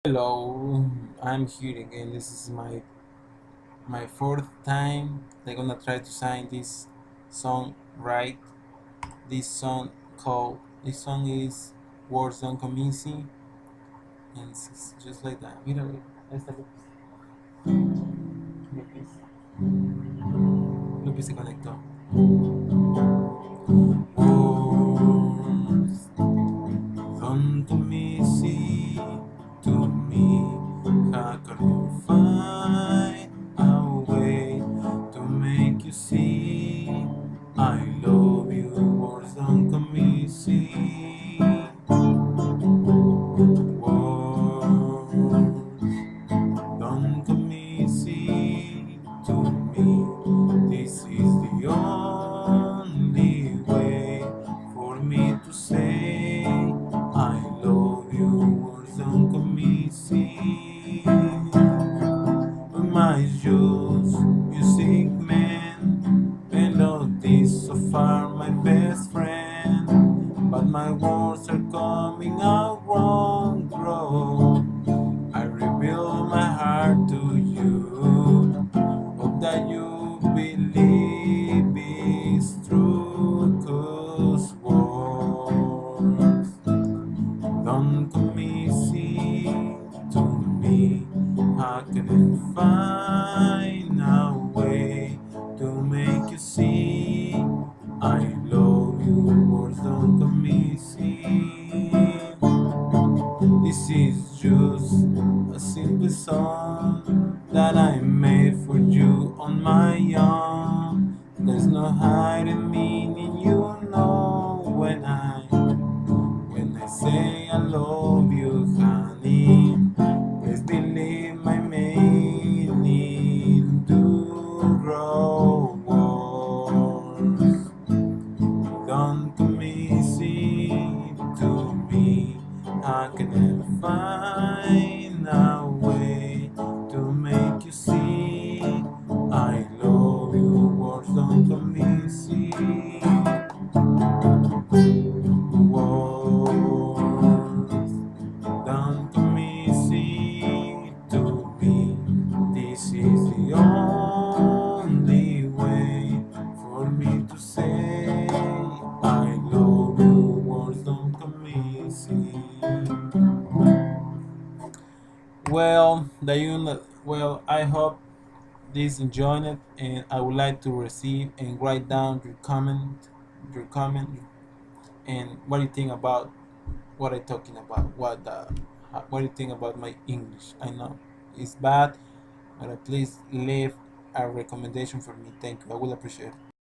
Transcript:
Hello, I'm here again. This is my fourth time. They're gonna try to sign this song right. This song is Words Don't Come Easy, and it's just like that. Mira, ve, ahí está Lupis. Lupis se conectó. Words don't come easy to me. How can you find a way to make you see I love you? Words don't come easy. Words don't come easy to me. This is the only way for me to say I love you. Words don't come easy. My shoes, music man, melodies so far my best friend, but my words are coming out wrong, bro. I reveal my heart to you, hope that you believe it's true, 'cause words don't come easy to me. How can I find a way to make you see I love you? Words don't come easy. This is just a simple song that I made for you on my own. There's no hiding meaning, you know when I say I love you, honey. Please believe my meaning to grow words. Don't come easy to me. How can I find a way to make you see I love you? Words don't come easy. Words don't come easy to me. This is the only way for me to say I love you. Words don't come easy. I hope this enjoyed it, and I would like to receive and write down your comment, and what do you think about what I talking about? What do you think about my English? I know it's bad, but at least leave a recommendation for me. Thank you. I will appreciate it.